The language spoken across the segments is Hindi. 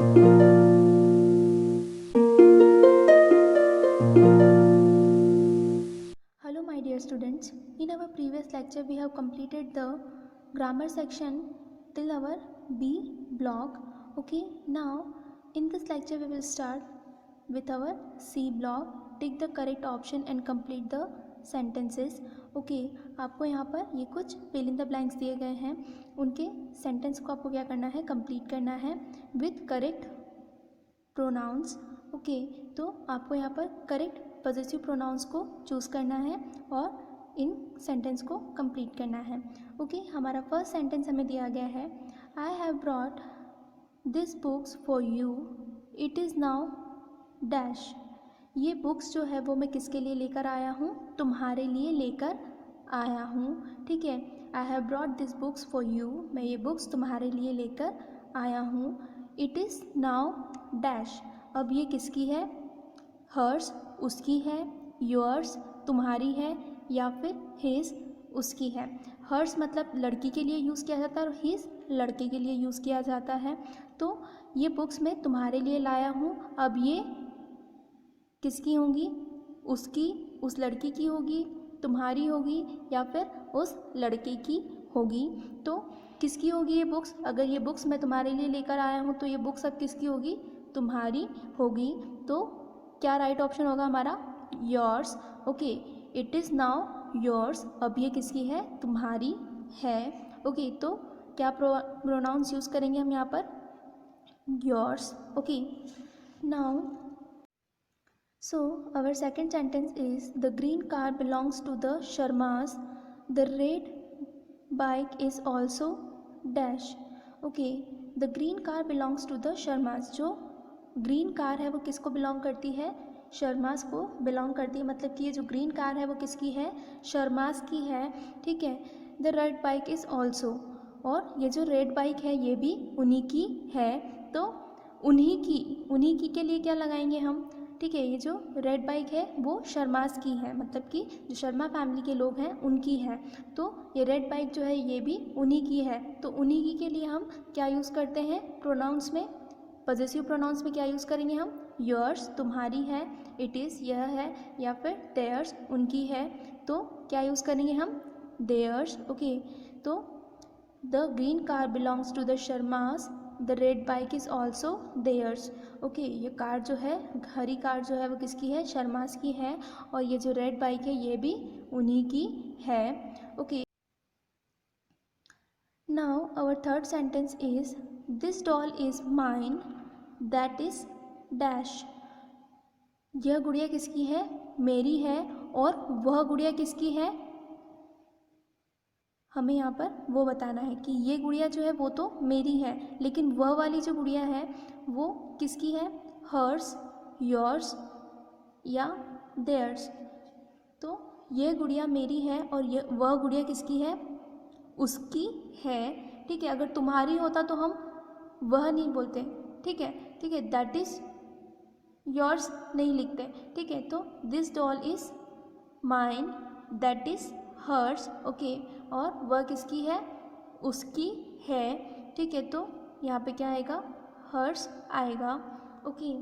Hello my dear students, in our previous lecture we have completed the grammar section till our B block. Okay, now in this lecture we will start with our C block. Take the correct option and complete the sentences. Okay, आपको यहाँ पर ये कुछ fill in the blanks दिए गए हैं, उनके sentence को आपको क्या करना है, complete करना है with correct प्रोनाउंस. ओके, तो आपको यहाँ पर करेक्ट पॉजिटिव प्रोनाउंस को चूज़ करना है और इन सेंटेंस को कंप्लीट करना है. ओके, हमारा फर्स्ट सेंटेंस हमें दिया गया है, I have brought this books for you, it is now dash. ये बुक्स जो है वो मैं किसके लिए लेकर आया हूँ, तुम्हारे लिए लेकर आया हूँ. ठीक है, I have brought this books for you, मैं ये बुक्स तुम्हारे लिए लेकर आया हूँ. It is now dash. अब ये किसकी है, हर्स उसकी है, योर्स तुम्हारी है, या फिर हिज उसकी है. हर्स मतलब लड़की के लिए यूज़ किया जाता है और हिज लड़के के लिए यूज़ किया जाता है. तो ये बुक्स मैं तुम्हारे लिए लाया हूँ. अब ये किसकी होंगी, उसकी, उस लड़की की होगी, तुम्हारी होगी, या फिर उस लड़के की होगी. तो किसकी होगी ये बुक्स, अगर ये बुक्स मैं तुम्हारे लिए लेकर आया हूँ तो ये बुक्स अब किसकी होगी, तुम्हारी होगी. तो क्या राइट ऑप्शन होगा हमारा, yours. Okay, it is now yours. अब ये किसकी है, तुम्हारी है. ओके, तो क्या प्रोनाउंस यूज़ करेंगे हम यहाँ पर, yours. Okay, now so our second sentence is the green car belongs to the Sharmas, the red bike is also dash. Okay, the green car belongs to the Sharmas. जो ग्रीन कार है वो किसको बिलोंग करती है, शर्मास को बिलोंग करती है. मतलब कि ये जो ग्रीन कार है वो किसकी है, शर्मास की है. ठीक है, the red bike is also, और ये जो रेड बाइक है ये भी उन्हीं की है. तो उन्हीं की के लिए क्या लगाएंगे हम. ठीक है, ये जो रेड बाइक है वो शर्मास की है, मतलब कि जो शर्मा फैमिली के लोग हैं उनकी है. तो ये रेड बाइक जो है ये भी उन्हीं की है. तो उन्हीं की के लिए हम क्या यूज़ करते हैं प्रोनाउंस में, पॉजेसिव प्रोनाउंस में क्या यूज़ करेंगे हम, योर्स तुम्हारी है, इट इज़ यह है, या फिर देयर्स उनकी है. तो क्या यूज़ करेंगे हम, देयर्स. ओके, तो the green car belongs to the Sharmas, the red bike is also theirs. Okay, ये कार जो है, हरी कार जो है वो किसकी है, शर्मास की है, और ये जो रेड बाइक है ये भी उन्हीं की है. Okay, now our third sentence is this doll is mine, that is dash. यह गुड़िया किसकी है, मेरी है, और वह गुड़िया किसकी है, हमें यहाँ पर वो बताना है कि ये गुड़िया जो है वो तो मेरी है, लेकिन वह वाली जो गुड़िया है वो किसकी है, हर्स, योर्स, या देयर्स. तो ये गुड़िया मेरी है और ये वह गुड़िया किसकी है, उसकी है. ठीक है, अगर तुम्हारी होता तो हम वह नहीं बोलते. ठीक है, ठीक है, दैट इज़ योर्स नहीं लिखते. ठीक है, तो this doll is mine, that is hers. Okay, और वह किसकी है, उसकी है. ठीक है, तो यहाँ पे क्या आएगा, हर्स आएगा. Okay,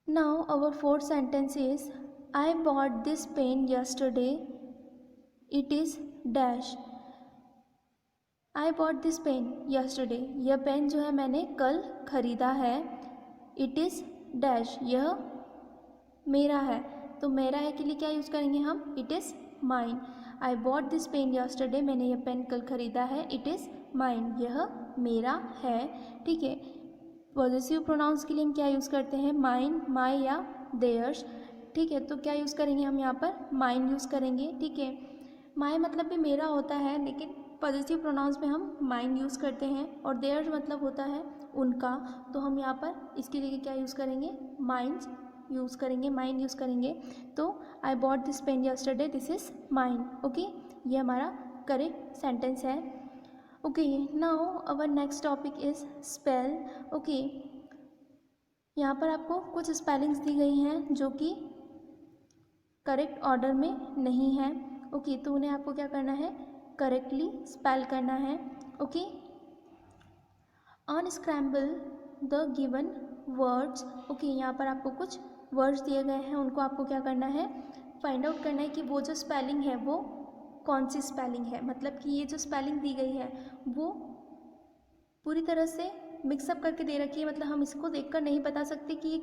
now our fourth sentence is I bought this pen yesterday, it is dash. I bought this pen yesterday, यह पेन जो है मैंने कल ख़रीदा है. इट इज़ डैश, यह मेरा है. तो मेरा है के लिए क्या यूज़ करेंगे हम, it is mine. I bought this pen yesterday, मैंने यह पेन कल ख़रीदा है. इट इज़ माइन, यह मेरा है. ठीक है, पॉजेसिव प्रोनाउंस के लिए हम क्या यूज़ करते हैं, माइन, माई, या देयर्स. ठीक है, तो क्या यूज़ करेंगे हम यहाँ पर, माइन यूज़ करेंगे. ठीक है, माई मतलब भी मेरा होता है, लेकिन पॉजेसिव प्रोनाउंस में हम माइन यूज़ करते हैं, और देयर्स मतलब होता है उनका. तो हम यहाँ पर इसके लिए क्या यूज़ करेंगे, माइंस यूज़ करेंगे, माइन यूज़ करेंगे. तो I bought this pen yesterday, this is mine. Okay, ये हमारा करेक्ट सेंटेंस है. Okay, now our next topic is spell. Okay, यहाँ पर आपको कुछ स्पेलिंग्स दी गई हैं जो कि करेक्ट ऑर्डर में नहीं है. ओके, तो उन्हें आपको क्या करना है, करेक्टली स्पेल करना है. Okay, unscramble the given words. Okay, यहाँ पर आपको कुछ वर्ड्स दिए गए हैं, उनको आपको क्या करना है, फाइंड आउट करना है कि वो जो स्पेलिंग है वो कौन सी स्पेलिंग है। मतलब कि ये जो स्पेलिंग दी गई है वो पूरी तरह से मिक्सअप करके दे रखी है, मतलब हम इसको देखकर नहीं बता सकते कि ये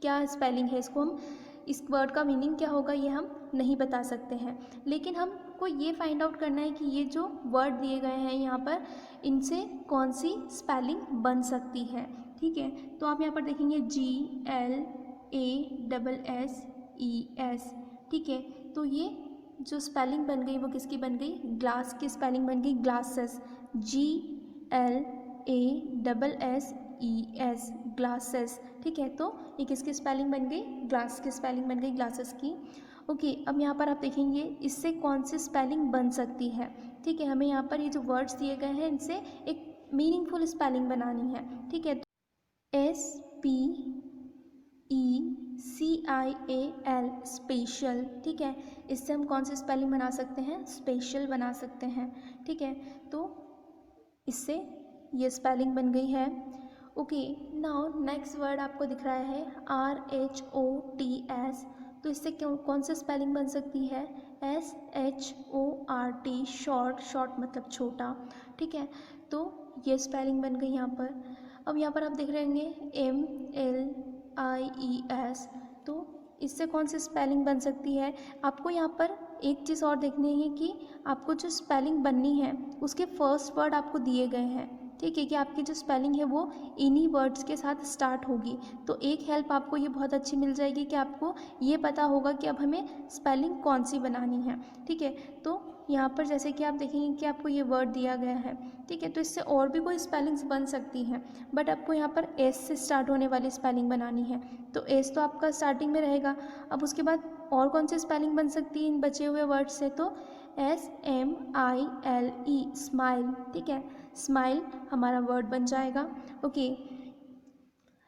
क्या स्पेलिंग है। इसको हम इस वर्ड का मीनिंग क्या होगा ये हम नहीं बता सकते हैं, लेकिन हमको ये फाइंड आउट करना है कि ये जो वर्ड दिए गए हैं यहाँ पर इनसे कौन सी स्पेलिंग बन सकती है। ठीक है, तो आप यहाँ पर देखेंगे GLASSES। ठीक है, तो ये जो स्पेलिंग बन गई वो किसकी बन गई, ग्लास की स्पेलिंग बन गई, ग्लासेस, GLASSES, ग्लासेस। ठीक है, तो ये किसकी स्पेलिंग बन गई, ग्लास की स्पेलिंग बन गई, ग्लासेस की। ओके, अब यहाँ पर आप देखेंगे इससे कौन सी स्पेलिंग बन सकती है। ठीक है, हमें यहाँ पर ये जो वर्ड्स दिए गए हैं इनसे एक मीनिंगफुल स्पेलिंग बनानी है। ठीक है, SPECIAL, स्पेशल। ठीक है, इससे हम कौन सी स्पेलिंग बना सकते हैं, स्पेशल बना सकते हैं। ठीक है, तो इससे ये स्पेलिंग बन गई है। ओके, नाउ नेक्स्ट वर्ड आपको दिख रहा है RHOTS। तो इससे कौन सी स्पेलिंग बन सकती है, SHORT, शॉर्ट मतलब छोटा। ठीक है, तो ये स्पेलिंग बन गई यहाँ पर। अब यहाँ पर आप देख रहे होंगे MLIES। तो इससे कौन सी स्पेलिंग बन सकती है, आपको यहाँ पर एक चीज़ और देखनी है कि आपको जो स्पेलिंग बननी है उसके फर्स्ट वर्ड आपको दिए गए हैं। ठीक है, कि आपकी जो स्पेलिंग है वो इन्हीं वर्ड्स के साथ स्टार्ट होगी। तो एक हेल्प आपको ये बहुत अच्छी मिल जाएगी कि आपको ये पता होगा कि अब हमें स्पेलिंग कौन सी बनानी है। ठीक है, तो यहाँ पर जैसे कि आप देखेंगे कि आपको ये वर्ड दिया गया है। ठीक है, तो इससे और भी कोई स्पेलिंग्स बन सकती हैं, बट आपको यहाँ पर एस से स्टार्ट होने वाली स्पेलिंग बनानी है। तो एस तो आपका स्टार्टिंग में रहेगा। अब उसके बाद और कौन सी स्पेलिंग बन सकती है इन बचे हुए वर्ड से, तो SMILE, स्माइल। ठीक है, स्माइल हमारा वर्ड बन जाएगा। Okay,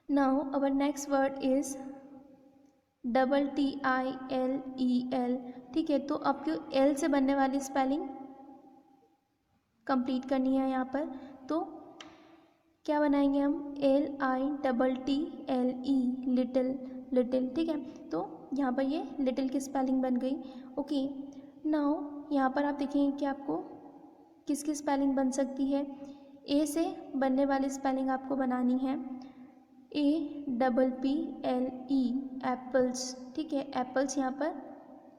now our next word is TILEL। ठीक है, तो आपको एल से बनने वाली स्पेलिंग कंप्लीट करनी है यहाँ पर। तो क्या बनाएंगे हम, LITTLE, लिटिल, लिटिल। ठीक है, तो यहाँ पर ये लिटिल की स्पेलिंग बन गई। ओके, नाउ यहाँ पर आप देखेंगे कि आपको किसकी स्पेलिंग बन सकती है, ए से बनने वाली स्पेलिंग आपको बनानी है, APPLE, एप्पल्स। ठीक है, एप्पल्स यहाँ पर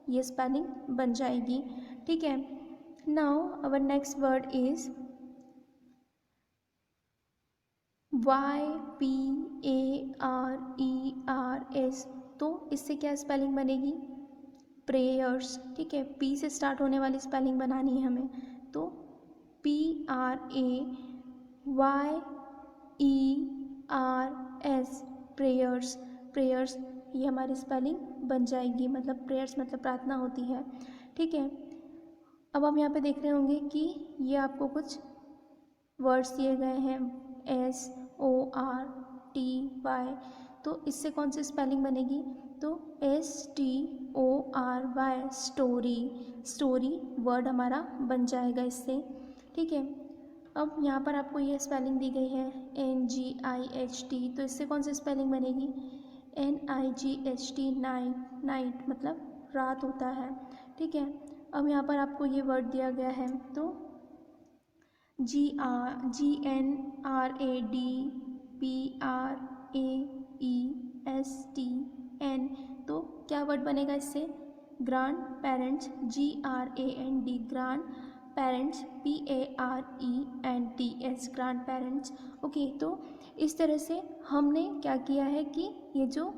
ये स्पेलिंग बन जाएगी। ठीक है, now our next word is YPARERS। तो इससे क्या स्पेलिंग बनेगी, प्रेयर्स। ठीक है, पी से स्टार्ट होने वाली स्पेलिंग बनानी है हमें। तो PRAYERS, प्रेयर्स, प्रेयर्स ये हमारी स्पेलिंग बन जाएगी। मतलब प्रेयर्स मतलब प्रार्थना होती है। ठीक है, अब आप यहाँ पे देख रहे होंगे कि ये आपको कुछ वर्ड्स दिए गए हैं SORTY। तो इससे कौन सी स्पेलिंग बनेगी, तो STORY, स्टोरी, स्टोरी वर्ड हमारा बन जाएगा इससे। ठीक है, अब यहाँ पर आपको ये स्पेलिंग दी गई है NGIHT। तो इससे कौन सी स्पेलिंग बनेगी, NIGHT, नाइट, नाइट मतलब रात होता है। ठीक है, अब यहाँ पर आपको ये वर्ड दिया गया है, तो GNRADPRAESTN। तो क्या वर्ड बनेगा इससे, grand parents, GRAND, grand parents, PARENTS, grand parents. Okay, तो इस तरह से हमने क्या किया है कि ये जो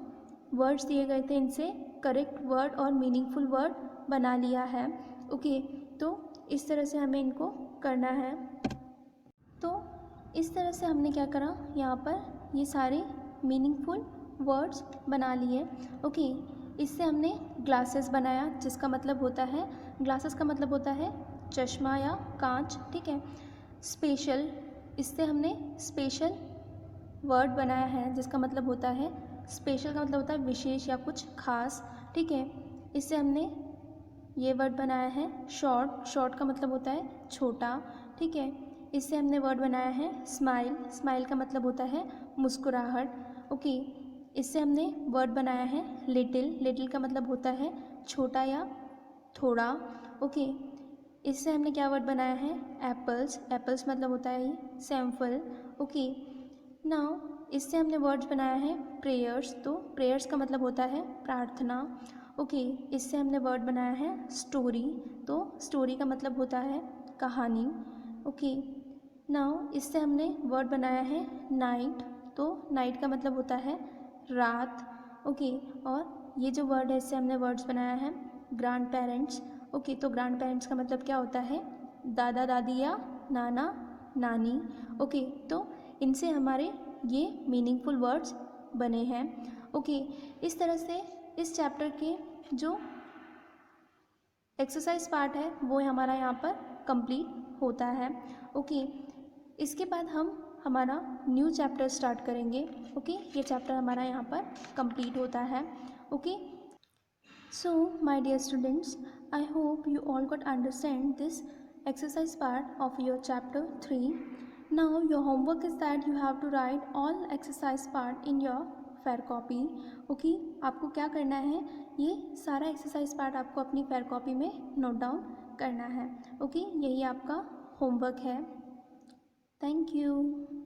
वर्ड्स दिए गए थे इनसे करेक्ट वर्ड और मीनिंगफुल वर्ड बना लिया है। ओके, तो इस तरह से हमें इनको करना है। तो इस तरह से हमने क्या करा, यहाँ पर ये सारे मीनिंगफुल वर्ड्स बना लिए। ओके, इससे हमने ग्लासेस बनाया, जिसका मतलब होता है, ग्लासेस का मतलब होता है चश्मा या कांच। ठीक है, स्पेशल, इससे हमने स्पेशल वर्ड बनाया है, जिसका मतलब होता है, स्पेशल का मतलब होता है विशेष या कुछ खास। ठीक है, इससे हमने ये वर्ड बनाया है शॉर्ट, शॉर्ट का मतलब होता है छोटा। ठीक है, इससे हमने वर्ड बनाया है स्माइल, स्माइल का मतलब होता है मुस्कुराहट। ओके, इससे हमने वर्ड बनाया है लिटिल, लिटिल का मतलब होता है छोटा या थोड़ा। ओके, इससे हमने क्या वर्ड बनाया है एप्पल्स, एप्पल्स मतलब होता है सैम्पल। ओके, नाउ इससे हमने वर्ड्स बनाया है प्रेयर्स, तो प्रेयर्स का मतलब होता है प्रार्थना। ओके, इससे हमने वर्ड बनाया है स्टोरी, तो स्टोरी का मतलब होता है कहानी। ओके, नाउ इससे हमने वर्ड बनाया है नाइट, तो नाइट का मतलब होता है रात। ओके, और ये जो वर्ड है इससे हमने वर्ड्स बनाया है ग्रैंड पेरेंट्स। ओके, तो ग्रैंड पेरेंट्स का मतलब क्या होता है दादा दादी या नाना नानी। ओके, तो इनसे हमारे ये मीनिंगफुल वर्ड्स बने हैं। ओके, इस तरह से इस चैप्टर के जो एक्सरसाइज पार्ट है वो हमारा यहाँ पर कंप्लीट होता है। ओके, इसके बाद हम हमारा न्यू चैप्टर स्टार्ट करेंगे। ओके, ये चैप्टर हमारा यहाँ पर कंप्लीट होता है। Okay, so my dear students, I hope you all got understand this exercise part of your chapter 3. Now your homework is that you have to write all exercise part in your fair copy. Okay, आपको क्या करना है, ये सारा एक्सरसाइज पार्ट आपको अपनी फेयर कॉपी में नोट डाउन करना है। ओके, यही आपका होमवर्क है। Thank you.